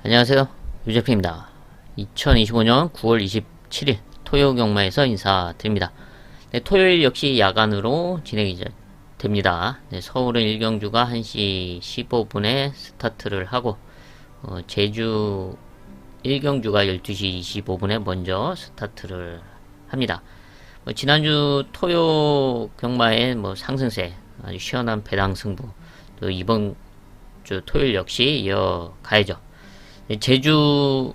안녕하세요, 유재표입니다. 2025년 9월 27일 토요 경마에서 인사드립니다. 네, 토요일 역시 야간으로 진행이 됩니다. 네, 서울은 1경주가 1시 15분에 스타트를 하고 제주 1경주가 12시 25분에 먼저 스타트를 합니다. 지난주 토요 경마의 상승세, 아주 시원한 배당 승부, 또 이번 주 토요일 역시 이어가야죠. 제주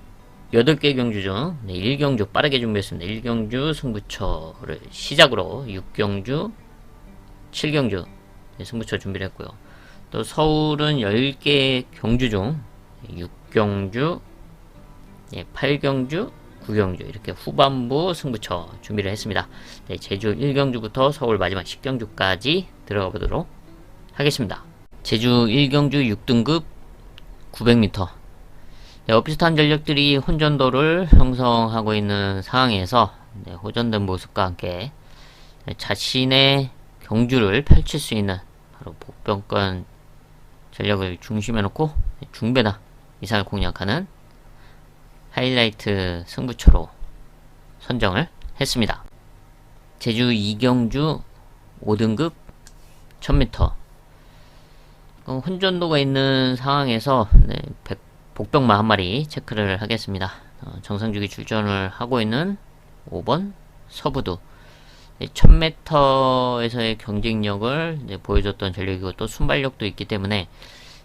8개 경주 중 1경주 빠르게 준비했습니다. 1경주 승부처를 시작으로 6경주, 7경주 승부처 준비를 했고요. 또 서울은 10개 경주 중 6경주, 8경주, 9경주 이렇게 후반부 승부처 준비를 했습니다. 네, 제주 1경주부터 서울 마지막 10경주까지 들어가 보도록 하겠습니다. 제주 1경주 6등급 900m. 비슷한 전력들이 혼전도를 형성하고 있는 상황에서 호전된 모습과 함께 자신의 경주를 펼칠 수 있는 바로 복병권 전력을 중심에 놓고 중배당 이상을 공략하는 하이라이트 승부처로 선정을 했습니다. 제주 2경주 5등급 1000m. 혼전도가 있는 상황에서 복병마 한 마리 체크를 하겠습니다. 정상주기 출전을 하고 있는 5번 서부두. 1000m에서의 경쟁력을 보여줬던 전력이고 또 순발력도 있기 때문에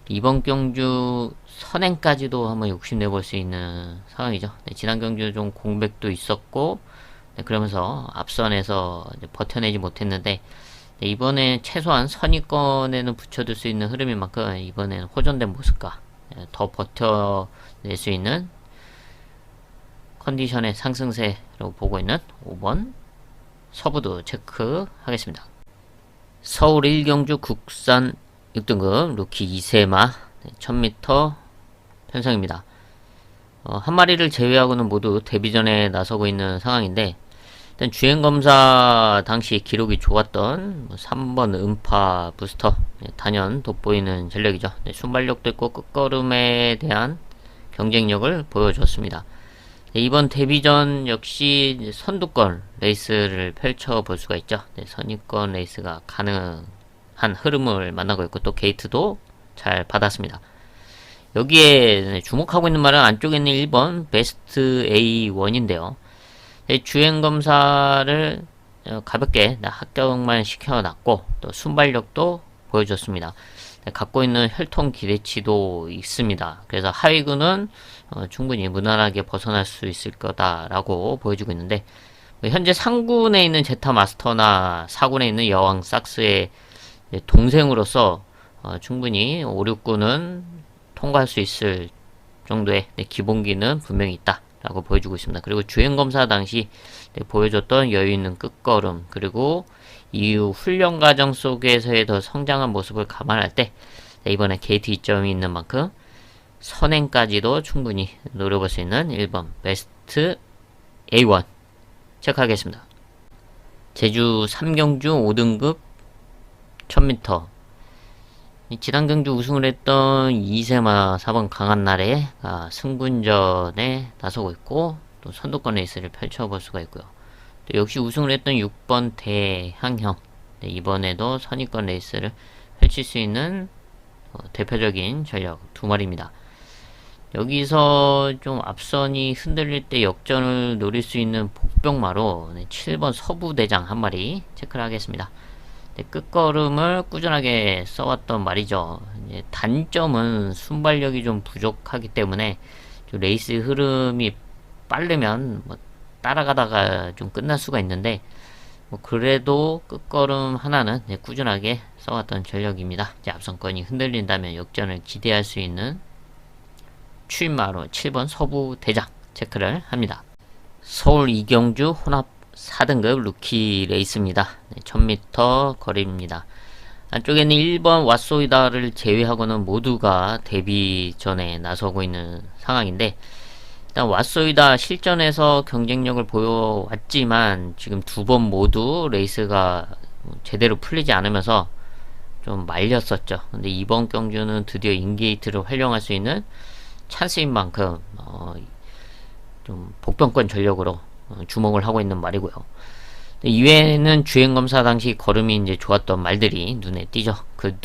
이번 경주 선행까지도 한번 욕심내볼 수 있는 상황이죠. 지난 경주 좀 공백도 있었고 그러면서 앞선에서 버텨내지 못했는데 이번에 최소한 선의권에는 붙여둘 수 있는 흐름인 만큼 이번에는 호전된 모습과 더 버텨낼 수 있는 컨디션의 상승세로 보고 있는 5번 서부도 체크하겠습니다. 서울 1경주 국산 6등급 루키 이세마 1000m 편성입니다. 한 마리를 제외하고는 모두 데뷔전에 나서고 있는 상황인데 일단 주행검사 당시 기록이 좋았던 3번 음파 부스터 단연 돋보이는 전력이죠. 순발력도 있고 끝걸음에 대한 경쟁력을 보여줬습니다. 이번 데뷔전 역시 선두권 레이스를 펼쳐볼 수가 있죠. 선두권 레이스가 가능한 흐름을 만나고 있고 또 게이트도 잘 받았습니다. 여기에 주목하고 있는 말은 안쪽에 있는 1번 베스트 A1인데요. 주행검사를 가볍게 합격만 시켜놨고 또 순발력도 보여줬습니다. 갖고 있는 혈통 기대치도 있습니다. 그래서 하위군은 충분히 무난하게 벗어날 수 있을 거다라고 보여주고 있는데 현재 상군에 있는 제타 마스터나 4군에 있는 여왕 삭스의 동생으로서 충분히 5, 6군은 통과할 수 있을 정도의 기본기는 분명히 있다 라고 보여주고 있습니다. 그리고 주행검사 당시 보여줬던 여유있는 끝걸음 그리고 이후 훈련 과정 속에서의 더 성장한 모습을 감안할 때 이번에 게이트 이점이 있는 만큼 선행까지도 충분히 노려볼 수 있는 1번 베스트 A1 체크하겠습니다. 제주 3경주 5등급 1000m. 지난 경주 우승을 했던 이세마 4번 강한날에 승분전에 나서고 있고 또 선두권 레이스를 펼쳐볼 수가 있고요. 또 역시 우승을 했던 6번 대항형 이번에도 선의권 레이스를 펼칠 수 있는 대표적인 전력 두 마리입니다. 여기서 좀 앞선이 흔들릴 때 역전을 노릴 수 있는 복병마로 7번 서부대장 한 마리 체크를 하겠습니다. 끝걸음을 꾸준하게 써왔던 말이죠. 단점은 순발력이 좀 부족하기 때문에 레이스 흐름이 빠르면 따라가다가 좀 끝날 수가 있는데 그래도 끝걸음 하나는 꾸준하게 써왔던 전력입니다. 앞선권이 흔들린다면 역전을 기대할 수 있는 추임마로 7번 서부 대장 체크를 합니다. 서울 2경주 혼합 4등급 루키 레이스입니다. 1000m 거리입니다. 안쪽에는 1번 왓소이다를 제외하고는 모두가 데뷔전에 나서고 있는 상황인데 일단 왓소이다 실전에서 경쟁력을 보여왔지만 지금 두 번 모두 레이스가 제대로 풀리지 않으면서 좀 말렸었죠. 근데 이번 경주는 드디어 인게이트를 활용할 수 있는 찬스인 만큼 좀 복병권 전력으로 주목을 하고 있는 말이고요. 이외에는 주행검사 당시 걸음이 이제 좋았던 말들이 눈에 띄죠. 그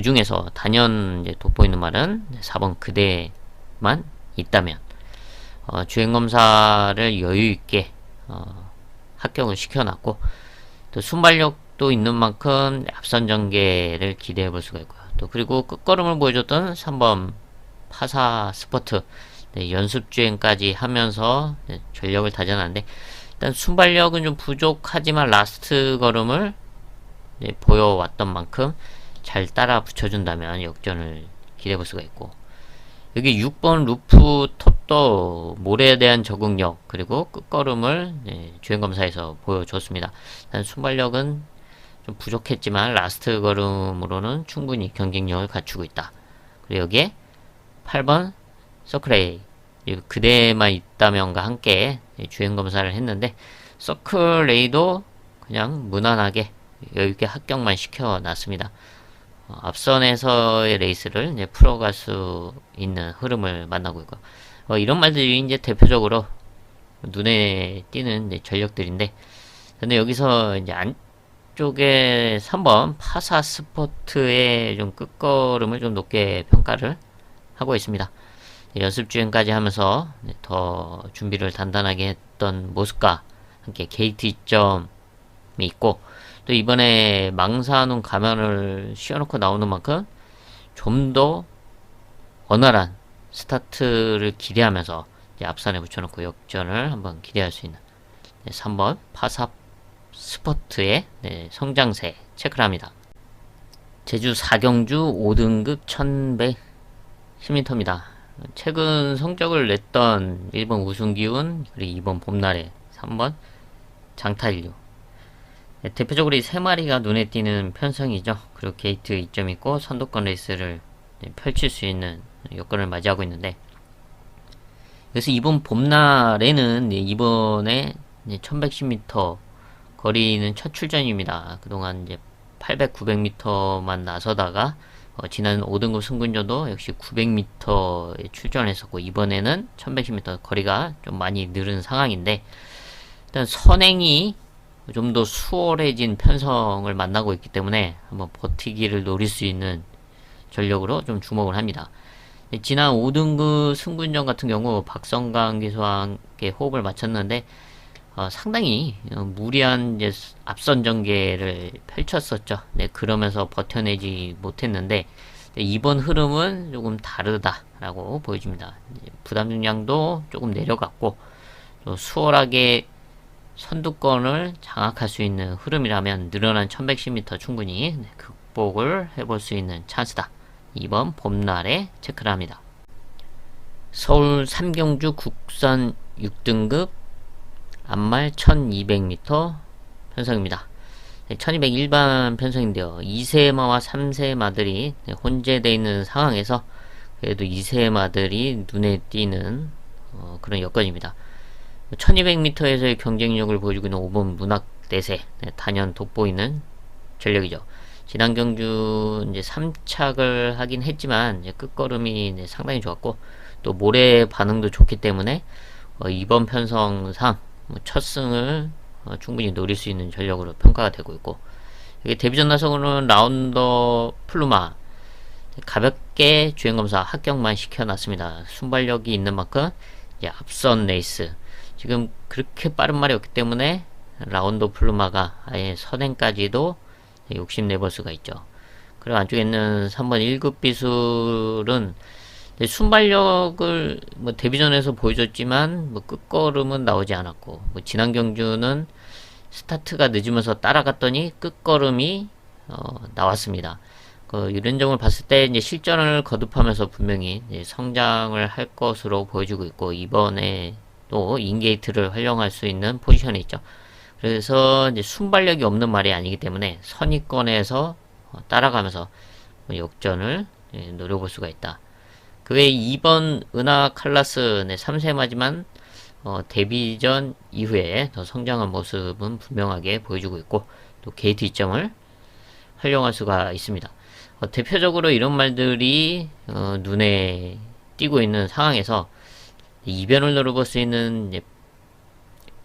중에서 단연 이제 돋보이는 말은 4번 그대만 있다면 주행검사를 여유있게 합격을 시켜놨고, 또 순발력도 있는 만큼 앞선 전개를 기대해 볼 수가 있고요. 또 그리고 끝걸음을 보여줬던 3번 파사 스포트, 네, 연습 주행까지 하면서 네, 전력을 다져놨는데, 일단 순발력은 좀 부족하지만 라스트 걸음을 네, 보여왔던 만큼 잘 따라 붙여준다면 역전을 기대해 볼 수가 있고, 여기 6번 루프 톱도 모래에 대한 적응력 그리고 끝걸음을 네, 주행검사에서 보여줬습니다. 일단 순발력은 좀 부족했지만 라스트 걸음으로는 충분히 경쟁력을 갖추고 있다. 그리고 여기에 8번 서클A 그대만 있다면과 함께 주행검사를 했는데, 서클A도 그냥 무난하게 여유있게 합격만 시켜놨습니다. 앞선에서의 레이스를 이제 풀어갈 수 있는 흐름을 만나고 있고, 이런 말들이 이제 대표적으로 눈에 띄는 이제 전력들인데, 근데 여기서 이제 안쪽에 3번 파사 스포트의 좀 끝걸음을 좀 높게 평가를 하고 있습니다. 연습 주행까지 하면서 더 준비를 단단하게 했던 모습과 함께 게이트 이점이 있고, 또 이번에 망사눈 가면을 씌워놓고 나오는 만큼 좀 더 원활한 스타트를 기대하면서 이제 앞선에 붙여놓고 역전을 한번 기대할 수 있는 3번 파사 스포트의 성장세 체크를 합니다. 제주 4경주 5등급 1110m입니다. 최근 성적을 냈던 1번 우승기운, 그리고 2번 봄날에, 3번 장타인류. 대표적으로 이 세 마리가 눈에 띄는 편성이죠. 그리고 게이트 2점 있고 선두권 레이스를 펼칠 수 있는 여건을 맞이하고 있는데, 그래서 이번 봄날에는 이번에 1110m 거리는 첫 출전입니다. 그동안 이제 800, 900m만 나서다가 지난 5등급 승군전도 역시 900m에 출전했었고, 이번에는 1110m 거리가 좀 많이 늘은 상황인데, 일단 선행이 좀 더 수월해진 편성을 만나고 있기 때문에 한번 버티기를 노릴 수 있는 전력으로 좀 주목을 합니다. 지난 5등급 승군전 같은 경우 박성강 기수와 함께 호흡을 맞췄는데 상당히 무리한 이제 앞선 전개를 펼쳤었죠. 네, 그러면서 버텨내지 못했는데 이번 흐름은 조금 다르다라고 보여집니다. 부담 중량도 조금 내려갔고, 또 수월하게 선두권을 장악할 수 있는 흐름이라면 늘어난 1110m 충분히 극복을 해볼 수 있는 찬스다. 이번 봄날에 체크를 합니다. 서울 3경주 국산 6등급 앞말 1200m 편성입니다. 1200 일반 편성인데요. 2세마와 3세마들이 혼재되어 있는 상황에서 그래도 2세마들이 눈에 띄는 그런 여건입니다. 1200m에서의 경쟁력을 보여주고 있는 5번 문학대세, 단연 돋보이는 전력이죠. 지난 경주 이제 3착을 하긴 했지만 이제 끝걸음이 상당히 좋았고, 또 모래 반응도 좋기 때문에 이번 편성상 첫 승을 충분히 노릴 수 있는 전력으로 평가가 되고 있고, 이게 데뷔전 나서고는 라운더 플루마 가볍게 주행검사 합격만 시켜놨습니다. 순발력이 있는 만큼 이제 앞선 레이스, 지금 그렇게 빠른 말이 없기 때문에 라운더 플루마가 아예 선행까지도 욕심내볼 수가 있죠. 그리고 안쪽에 있는 3번 1급 비술은 순발력을 데뷔전에서 보여줬지만 끝걸음은 나오지 않았고, 지난 경주는 스타트가 늦으면서 따라갔더니 끝걸음이 나왔습니다. 이런 점을 봤을 때 이제 실전을 거듭하면서 분명히 성장을 할 것으로 보여지고 있고, 이번에 또 인게이트를 활용할 수 있는 포지션에 있죠. 그래서 이제 순발력이 없는 말이 아니기 때문에 선입권에서 따라가면서 역전을 노려볼 수가 있다. 그 외에 2번 은하 칼라스 3세마지만 데뷔전 이후에 더 성장한 모습은 분명하게 보여주고 있고, 또 게이트 2점을 활용할 수가 있습니다. 대표적으로 이런 말들이 눈에 뛰고 있는 상황에서 이변을 노려볼 수 있는 이제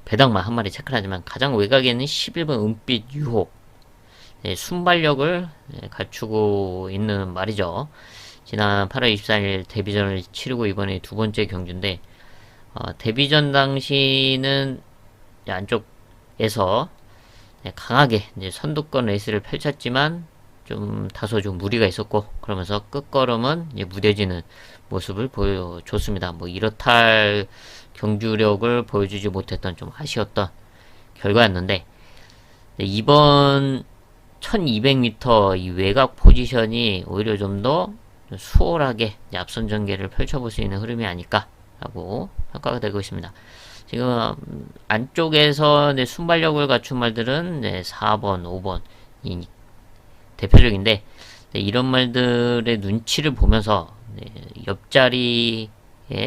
배당만 한 마리 체크를 하지만 가장 외곽에 있는 11번 은빛 유혹 순발력을 갖추고 있는 말이죠. 지난 8월 24일 데뷔전을 치르고 이번에 두 번째 경주인데 데뷔전 당시는 안쪽에서 강하게 이제 선두권 레이스를 펼쳤지만 좀 다소 좀 무리가 있었고 그러면서 끝걸음은 이제 무뎌지는 모습을 보여줬습니다. 뭐 이렇다 할 경주력을 보여주지 못했던 좀 아쉬웠던 결과였는데 이번 1200m 이 외곽 포지션이 오히려 좀 더 수월하게 앞선 전개를 펼쳐볼 수 있는 흐름이 아닐까라고 평가가 되고 있습니다. 지금 안쪽에서 순발력을 갖춘 말들은 4번, 5번이 대표적인데 이런 말들의 눈치를 보면서 옆자리에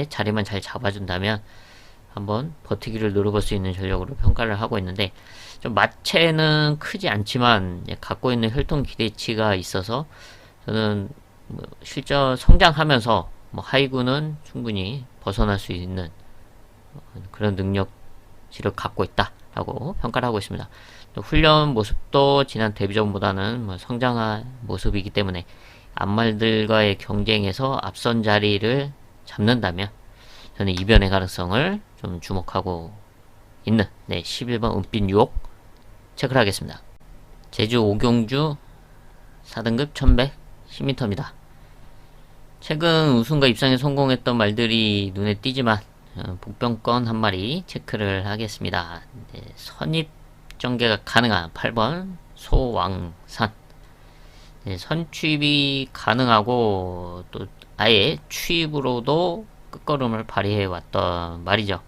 자리만 잘 잡아준다면 한번 버티기를 노려볼 수 있는 전력으로 평가를 하고 있는데 좀 마체는 크지 않지만 갖고 있는 혈통 기대치가 있어서 저는 실전 성장하면서 하이군은 충분히 벗어날 수 있는 그런 능력치를 갖고 있다라고 평가를 하고 있습니다. 훈련 모습도 지난 데뷔전보다는 성장한 모습이기 때문에 앞말들과의 경쟁에서 앞선 자리를 잡는다면 저는 이변의 가능성을 좀 주목하고 있는 11번 은빛 유혹 체크를 하겠습니다. 제주 5경주 4등급 1110m입니다. 최근 우승과 입상에 성공했던 말들이 눈에 띄지만 복병권 한 마리 체크를 하겠습니다. 선입 전개가 가능한 8번 소왕산 선취입이 가능하고 또 아예 취입으로도 끝걸음을 발휘해 왔던 말이죠.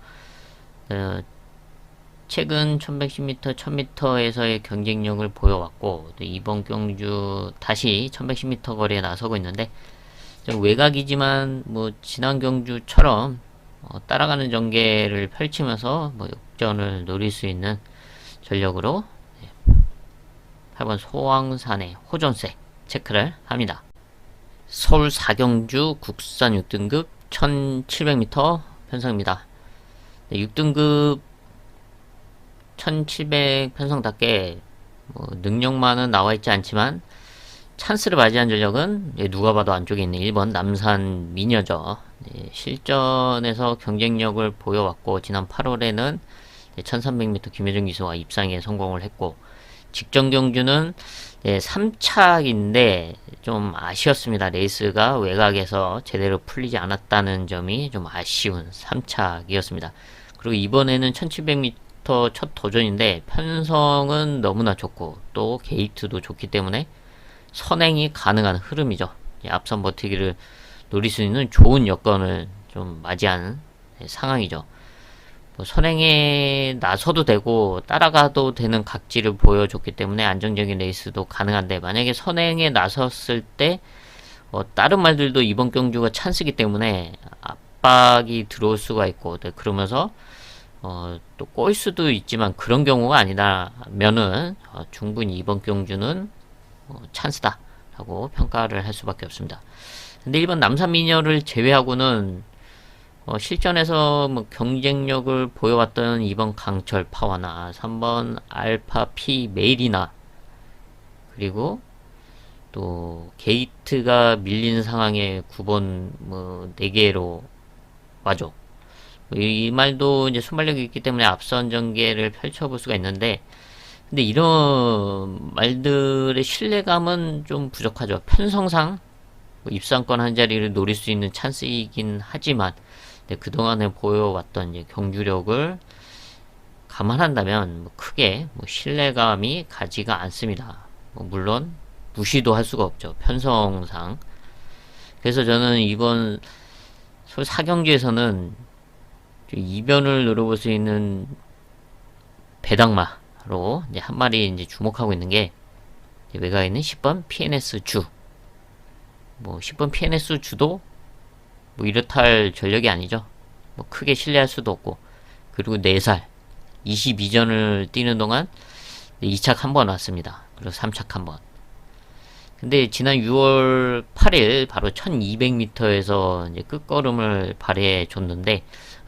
최근 1110m, 1000m에서의 경쟁력을 보여왔고 이번 경주 다시 1110m 거리에 나서고 있는데 좀 외곽이지만 지난 경주처럼 따라가는 전개를 펼치면서 역전을 노릴 수 있는 전력으로 8번 소왕산의 호전세 체크를 합니다. 서울 4경주 국산 6등급 1700m 편성입니다. 6등급 1700 편성답게 능력만은 나와있지 않지만 찬스를 맞이한 전력은 누가 봐도 안쪽에 있는 1번 남산 미녀죠. 실전에서 경쟁력을 보여왔고 지난 8월에는 1300m 김효정 기수와 입상에 성공을 했고 직전 경주는 3착인데 좀 아쉬웠습니다. 레이스가 외곽에서 제대로 풀리지 않았다는 점이 좀 아쉬운 3착이었습니다. 그리고 이번에는 1700m 첫 도전인데 편성은 너무나 좋고 또 게이트도 좋기 때문에 선행이 가능한 흐름이죠. 앞선 버티기를 노릴 수 있는 좋은 여건을 좀 맞이하는 상황이죠. 선행에 나서도 되고 따라가도 되는 각지를 보여줬기 때문에 안정적인 레이스도 가능한데 만약에 선행에 나섰을 때 다른 말들도 이번 경주가 찬스기 때문에 압박이 들어올 수가 있고 그러면서 또 꼬일 수도 있지만 그런 경우가 아니라면은 충분히 이번 경주는 찬스다 라고 평가를 할 수밖에 없습니다. 근데 1번 남산미녀를 제외하고는 실전에서 경쟁력을 보여왔던 2번 강철 파와나 3번 알파 피 메일이나 그리고 또 게이트가 밀린 상황에 9번 4개로 와줘. 이 말도 이제 순발력이 있기 때문에 앞선 전개를 펼쳐볼 수가 있는데 근데 이런 말들의 신뢰감은 좀 부족하죠. 편성상 입상권 한 자리를 노릴 수 있는 찬스이긴 하지만 그동안에 보여왔던 이제 경주력을 감안한다면 크게 신뢰감이 가지가 않습니다. 물론 무시도 할 수가 없죠. 편성상. 그래서 저는 이번 서울 4경주에서는 이변을 노려볼 수 있는 배당마로 이제 한 마리 이제 주목하고 있는 게 외곽에 있는 10번 PNS 주. 10번 PNS 주도 이렇다 할 전력이 아니죠. 크게 신뢰할 수도 없고 그리고 4살 22전을 뛰는 동안 2착 한 번 왔습니다. 그리고 3착 한 번. 근데 지난 6월 8일 바로 1200m에서 이제 끝걸음을 발휘해 줬는데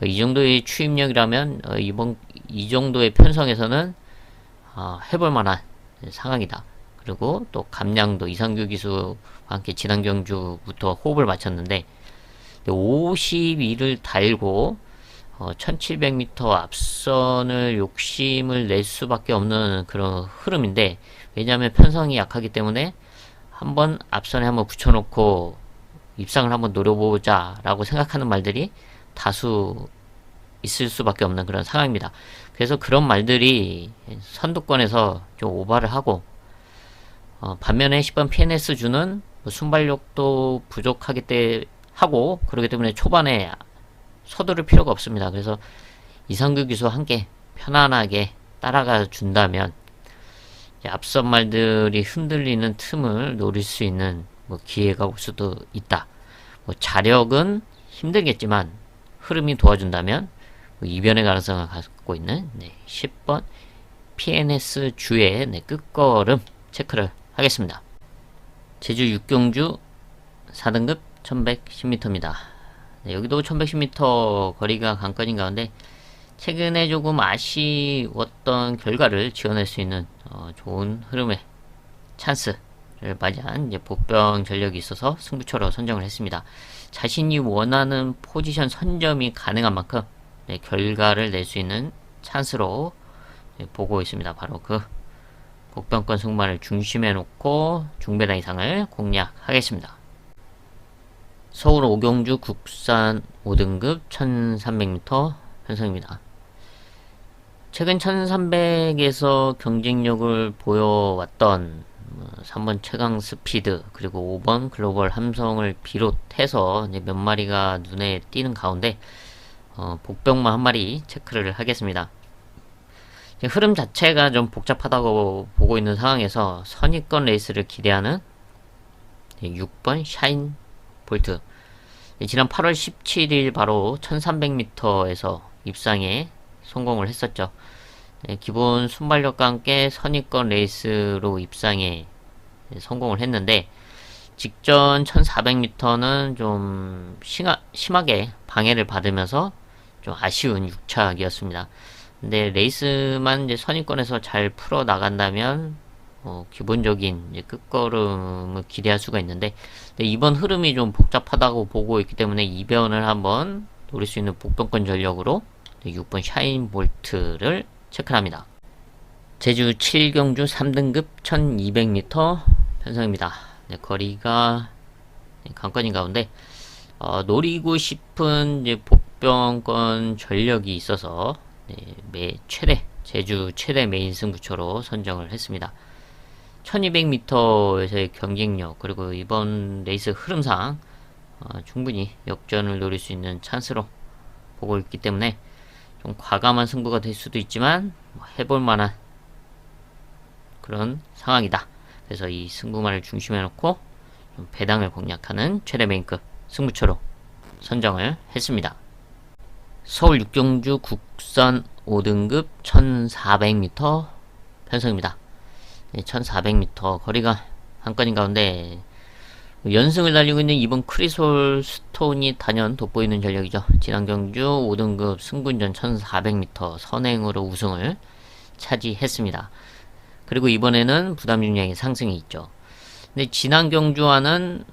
이 정도의 추입력이라면 이번 이 정도의 편성에서는 해볼 만한 상황이다. 그리고 또 감량도 이상규 기수와 함께 지난 경주부터 호흡을 맞췄는데 52를 달고 1700m 앞선을 욕심을 낼 수밖에 없는 그런 흐름인데, 왜냐하면 편성이 약하기 때문에 한번 앞선에 한번 붙여놓고 입상을 한번 노려보자 라고 생각하는 말들이 다수 있을 수밖에 없는 그런 상황입니다. 그래서 그런 말들이 선두권에서 좀 오바를 하고, 반면에 10번 PNS 주는 순발력도 부족하기 때문에 하고, 그렇기 때문에 초반에 서두를 필요가 없습니다. 그래서 이상규 기수와 함께 편안하게 따라가 준다면 앞선 말들이 흔들리는 틈을 노릴 수 있는 기회가 올 수도 있다. 자력은 힘들겠지만 흐름이 도와준다면 이변의 가능성을 갖고 있는 10번 PNS 주의 끝걸음 체크를 하겠습니다. 제주 6경주 4등급 1110m입니다. 여기도 1110m 거리가 관건인 가운데 최근에 조금 아쉬웠던 결과를 지어낼 수 있는 좋은 흐름의 찬스를 맞이한 복병 전력이 있어서 승부처로 선정을 했습니다. 자신이 원하는 포지션 선점이 가능한 만큼 결과를 낼 수 있는 찬스로 보고 있습니다. 바로 그 복병권 승마를 중심에 놓고 중배당 이상을 공략하겠습니다. 서울 오경주 국산 5등급 1300m 편성입니다. 최근 1300에서 경쟁력을 보여왔던 3번 최강 스피드 그리고 5번 글로벌 함성을 비롯해서 몇 마리가 눈에 띄는 가운데 복병만 한 마리 체크를 하겠습니다. 흐름 자체가 좀 복잡하다고 보고 있는 상황에서 선입권 레이스를 기대하는 6번 샤인 볼트, 지난 8월 17일 바로 1300m에서 입상에 성공을 했었죠. 기본 순발력과 함께 선입권 레이스로 입상에 성공을 했는데, 직전 1400m는 좀 심하게 방해를 받으면서 좀 아쉬운 6착이었습니다. 근데 레이스만 이제 선입권에서 잘 풀어 나간다면 기본적인 이제 끝걸음을 기대할 수가 있는데, 이번 흐름이 좀 복잡하다고 보고 있기 때문에 이변을 한번 노릴 수 있는 복병권 전력으로 6번 샤인 볼트를 체크합니다. 제주 7경주 3등급 1200m 편성입니다. 거리가 관건인 가운데 노리고 싶은 이제 복병권 전력이 있어서 제주 최대 메인 승부처로 선정을 했습니다. 1200m에서의 경쟁력 그리고 이번 레이스 흐름상 충분히 역전을 노릴 수 있는 찬스로 보고 있기 때문에 좀 과감한 승부가 될 수도 있지만 해볼 만한 그런 상황이다. 그래서 이 승부만을 중심에 놓고 좀 배당을 공략하는 최대 메인급 승부처로 선정을 했습니다. 서울 6경주 국산 5등급 1400m 편성입니다. 1400m 거리가 한 건인 가운데 연승을 달리고 있는 이번 크리솔 스톤이 단연 돋보이는 전력이죠. 지난 경주 5등급 승군전 1400m 선행으로 우승을 차지했습니다. 그리고 이번에는 부담 중량의 상승이 있죠. 근데 지난 경주와는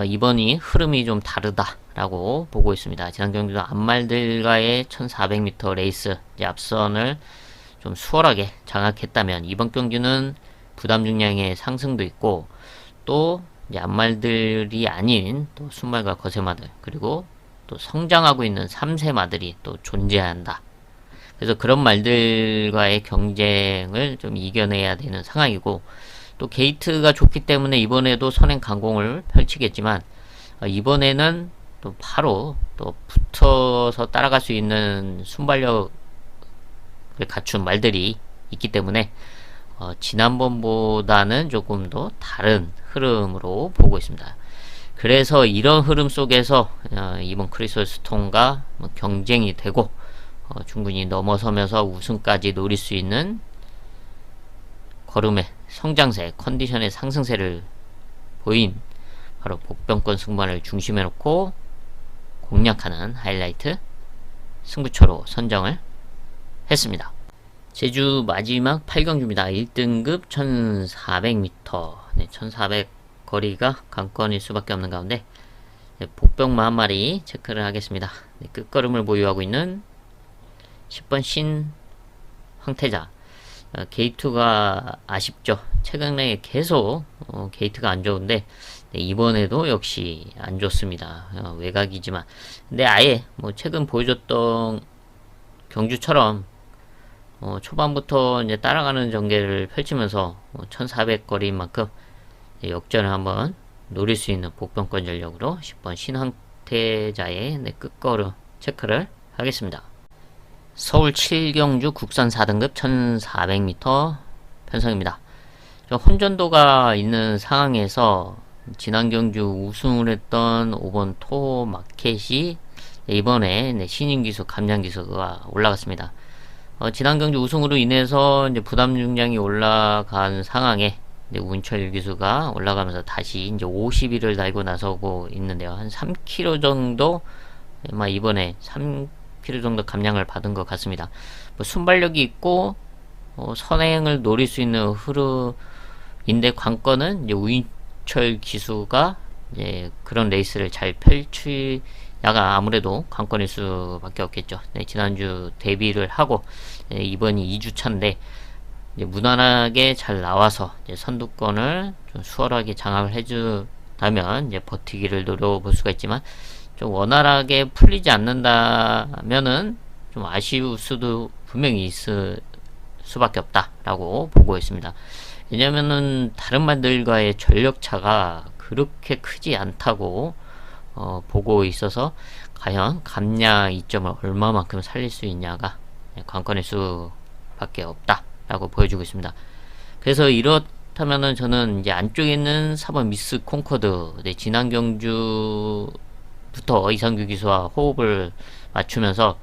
이번이 흐름이 좀 다르다라고 보고 있습니다. 지난 경주도 앞말들과의 1400m 레이스 앞선을 좀 수월하게 장악했다면, 이번 경주는 부담 중량의 상승도 있고 또 앞말들이 아닌 또 순말과 거세마들 그리고 또 성장하고 있는 3세마들이 또 존재한다. 그래서 그런 말들과의 경쟁을 좀 이겨내야 되는 상황이고, 또 게이트가 좋기 때문에 이번에도 선행 강공을 펼치겠지만 이번에는 또 바로 또 붙어서 따라갈 수 있는 순발력을 갖춘 말들이 있기 때문에 지난번보다는 조금 더 다른 흐름으로 보고 있습니다. 그래서 이런 흐름 속에서 이번 크리솔 스톤과 경쟁이 되고 충분히 넘어서면서 우승까지 노릴 수 있는 걸음의 성장세, 컨디션의 상승세를 보인 바로 복병권 승부를 중심에 놓고 공략하는 하이라이트 승부처로 선정을 했습니다. 제주 마지막 8경주입니다. 1등급 1400m. 1400 거리가 관건일 수밖에 없는 가운데 복병마 한 마리 체크를 하겠습니다. 끝걸음을 보유하고 있는 10번 신 황태자. 게이트가 아쉽죠. 최근에 계속 게이트가 안 좋은데 이번에도 역시 안 좋습니다. 외곽이지만 근데 아예 최근 보여줬던 경주처럼 초반부터 이제 따라가는 전개를 펼치면서 1400 거리인 만큼 역전을 한번 노릴 수 있는 복병권 전력으로 10번 신황태자의 끝걸음 체크를 하겠습니다. 서울 7경주 국산 4등급 1400m 편성입니다. 혼전도가 있는 상황에서 지난 경주 우승을 했던 5번 토 마켓이 이번에 신인 기수 감량 기수가 올라갔습니다. 지난 경주 우승으로 인해서 이제 부담 중량이 올라간 상황에 운철 기수가 올라가면서 다시 이제 50일을 달고 나서고 있는데요. 한 3kg 정도 아마 이번에 3kg 정도 감량을 받은 것 같습니다. 순발력이 있고 선행을 노릴 수 있는 흐름인데 관건은 이제 우인철 기수가 이제 그런 레이스를 잘 펼치야가 아무래도 관건일 수밖에 없겠죠. 지난주 데뷔를 하고 이번이 2주차인데 무난하게 잘 나와서 선두권을 좀 수월하게 장악을 해준다면 버티기를 노려볼 수가 있지만 좀 원활하게 풀리지 않는다면은 좀 아쉬울 수도 분명히 있을 수밖에 없다라고 보고 있습니다. 왜냐면은 다른 말들과의 전력차가 그렇게 크지 않다고 보고 있어서 과연 감량 이점을 얼마만큼 살릴 수 있냐가 관건일 수밖에 없다라고 보여주고 있습니다. 그래서 이렇다면은 저는 이제 안쪽에 있는 4번 미스 콩코드 지난 경주부터 이상규 기수와 호흡을 맞추면서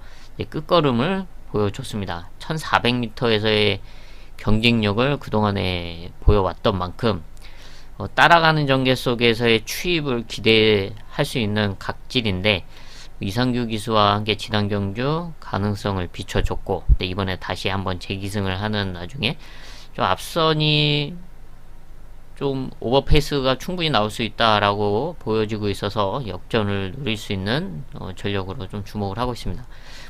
끝걸음을 보여줬습니다. 1400m에서의 경쟁력을 그동안에 보여왔던 만큼 따라가는 전개 속에서의 추입을 기대할 수 있는 각질인데 이상규 기수와 함께 지난 경주 가능성을 비춰줬고 이번에 다시 한번 재기승을 하는 나중에 좀 앞선이 좀 오버페이스가 충분히 나올 수 있다라고 보여지고 있어서 역전을 노릴 수 있는 전력으로 좀 주목을 하고 있습니다.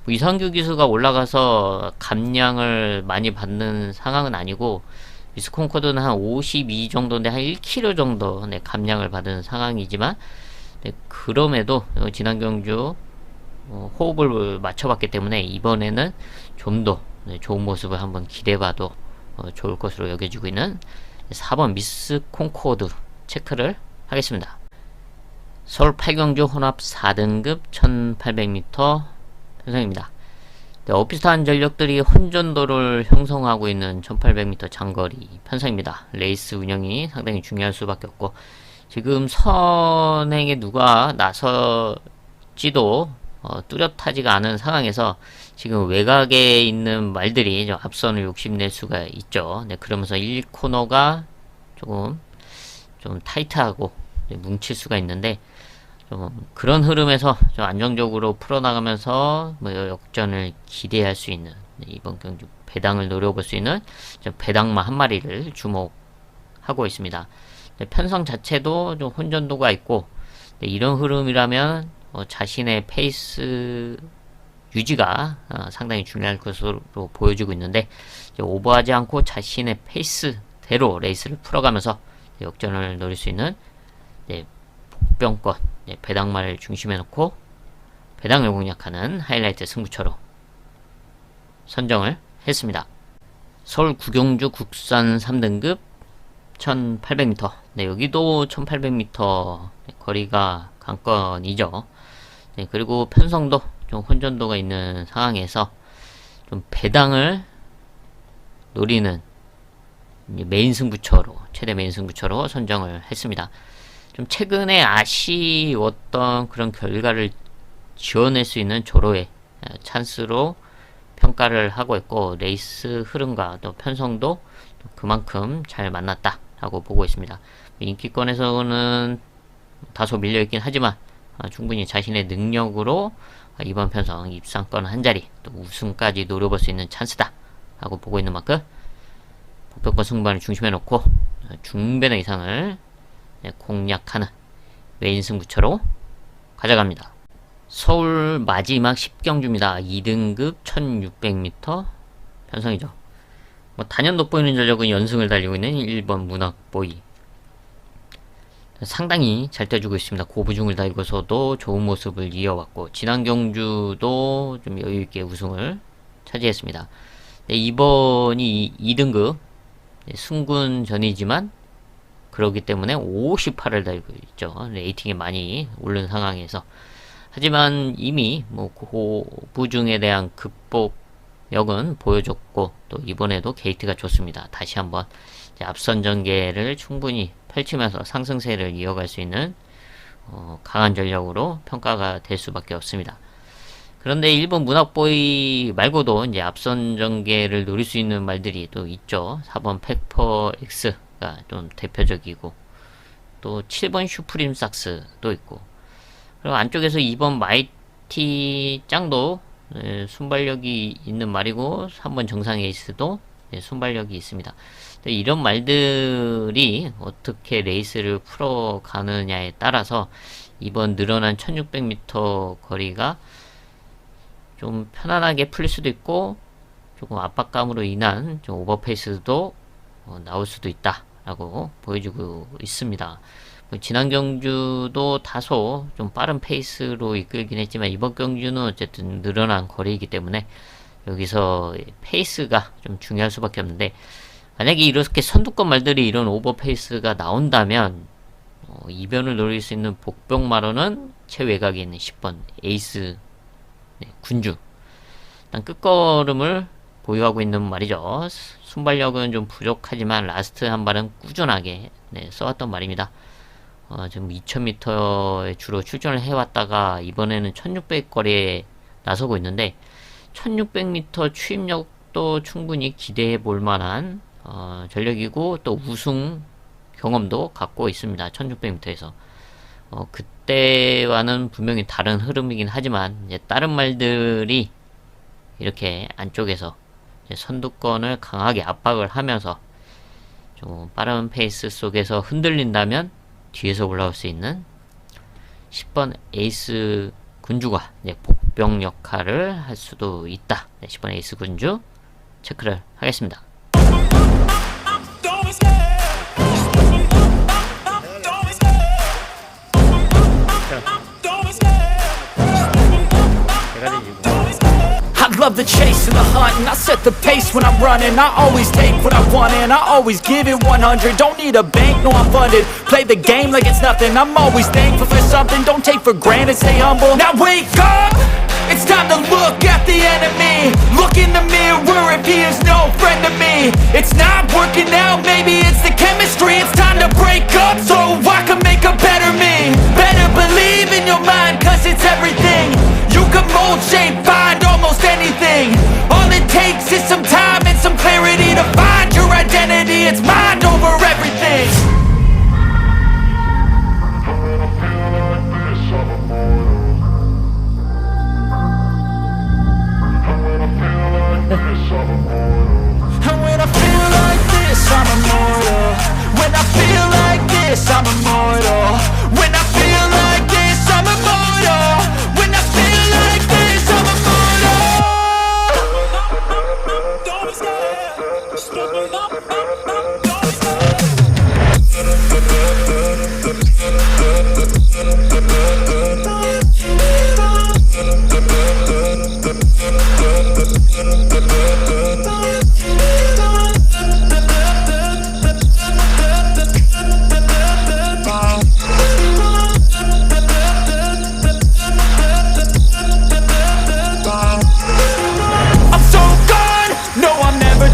이상규 기수가 올라가서 감량을 많이 받는 상황은 아니고 미스콘코드는 한 52 정도인데 한 1kg 정도 감량을 받은 상황이지만 그럼에도 지난 경주 호흡을 맞춰봤기 때문에 이번에는 좀 더 좋은 모습을 한번 기대해봐도 좋을 것으로 여겨지고 있는 4번 미스 콩코드 체크를 하겠습니다. 서울 8경주 혼합 4등급 1800m 편성입니다. 오피스타한 전력들이 혼전도를 형성하고 있는 1800m 장거리 편성입니다. 레이스 운영이 상당히 중요할 수밖에 없고 지금 선행에 누가 나설지도 뚜렷하지가 않은 상황에서 지금 외곽에 있는 말들이 좀 앞선을 욕심낼 수가 있죠. 그러면서 1코너가 조금 좀 타이트하고 뭉칠 수가 있는데 좀 그런 흐름에서 좀 안정적으로 풀어나가면서 역전을 기대할 수 있는 이번 경주 배당을 노려볼 수 있는 배당마 한 마리를 주목하고 있습니다. 편성 자체도 좀 혼전도가 있고 이런 흐름이라면 자신의 페이스 유지가 상당히 중요할 것으로 보여지고 있는데 오버하지 않고 자신의 페이스대로 레이스를 풀어가면서 역전을 노릴 수 있는 복병권 배당마를 중심에 놓고 배당을 공략하는 하이라이트 승부처로 선정을 했습니다. 서울 구경주 국산 3등급 1800m 여기도 1800m 거리가 관건이죠. 그리고 편성도 좀 혼전도가 있는 상황에서 좀 배당을 노리는 메인 승부처로 최대 메인 승부처로 선정을 했습니다. 좀 최근에 아쉬웠던 그런 결과를 지어낼 수 있는 조로의 찬스로 평가를 하고 있고 레이스 흐름과 또 편성도 그만큼 잘 만났다라고 보고 있습니다. 인기권에서는 다소 밀려있긴 하지만 충분히 자신의 능력으로 이번 편성 입상권 한 자리 또 우승까지 노려볼 수 있는 찬스다 하고 보고 있는 만큼 복벽권 승부를 중심에 놓고 중배너 이상을 공략하는 메인 승부처로 가져갑니다. 서울 마지막 10경주입니다. 2등급 1600m 편성이죠. 단연 돋보이는 전력은 연승을 달리고 있는 1번 문학보이. 상당히 잘 떼주고 있습니다. 고부중을 달고서도 좋은 모습을 이어왔고 지난 경주도 좀 여유있게 우승을 차지했습니다. 이번이 2등급 승군전이지만 그러기 때문에 58을 달고 있죠. 레이팅이 많이 오른 상황에서. 하지만 이미 고부중에 대한 극복력은 보여줬고 또 이번에도 게이트가 좋습니다. 다시 한번 앞선 전개를 충분히 펼치면서 상승세를 이어갈 수 있는 강한 전력으로 평가가 될 수밖에 없습니다. 그런데 일본 문학보이 말고도 이제 앞선 전개를 노릴 수 있는 말들이 또 있죠. 4번 팩퍼 X가 좀 대표적이고 또 7번 슈프림 삭스도 있고 그리고 안쪽에서 2번 마이티 짱도 순발력이 있는 말이고 3번 정상 에이스도 순발력이 있습니다. 이런 말들이 어떻게 레이스를 풀어가느냐에 따라서 이번 늘어난 1600m 거리가 좀 편안하게 풀릴 수도 있고 조금 압박감으로 인한 좀 오버페이스도 나올 수도 있다 라고 보여주고 있습니다. 지난 경주도 다소 좀 빠른 페이스로 이끌긴 했지만 이번 경주는 어쨌든 늘어난 거리이기 때문에 여기서 페이스가 좀 중요할 수밖에 없는데 만약에 이렇게 선두권 말들이 이런 오버페이스가 나온다면 이변을 노릴 수 있는 복병마로는 최외곽에 있는 10번 에이스 군주 일단 끝걸음을 보유하고 있는 말이죠. 순발력은 좀 부족하지만 라스트 한 발은 꾸준하게 써왔던 말입니다. 지금 2000m에 주로 출전을 해왔다가 이번에는 1600 거리에 나서고 있는데 1600m 추임력도 충분히 기대해 볼 만한 전력이고 또 우승 경험도 갖고 있습니다. 1600m에서 그때와는 분명히 다른 흐름이긴 하지만 이제 다른 말들이 이렇게 안쪽에서 이제 선두권을 강하게 압박을 하면서 좀 빠른 페이스 속에서 흔들린다면 뒤에서 올라올 수 있는 10번 에이스 군주가 복병 역할을 할 수도 있다. 10번 에이스 군주 체크를 하겠습니다. I love the chase and the hunt, and I set the pace when I'm running. I always take what I want and I always give it 100. Don't need a bank, no I'm funded. Play the game like it's nothing. I'm always thankful for something. Don't take for granted, stay humble. Now wake up! It's time to look at the enemy. Look in the mirror if he is no friend to me. It's not working out, maybe it's the chemistry. It's time to break up so I can make a better me. Better believe in your mind, cause it's everything. You can mold, shape, find almost anything. All it takes is some time and some clarity to find your identity. It's mind over everything. And when I feel like this, I'm immortal. When I feel like this, I'm immortal. When I feel like this, I'm immortal. When I feel like this, I'm immortal. Don't be scared. Stepping up, don't be scared.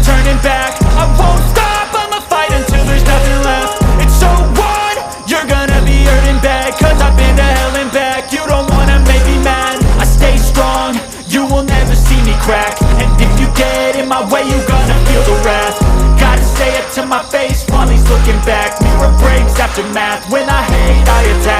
Turning back, I won't stop, I'ma fight until there's nothing left. It's so on, you're gonna be hurting bad, cause I've been to hell and back. You don't wanna make me mad, I stay strong, you will never see me crack. And if you get in my way, you're gonna feel the wrath. Gotta say it to my face while he's looking back. error breaks after math. When I hate, I attack.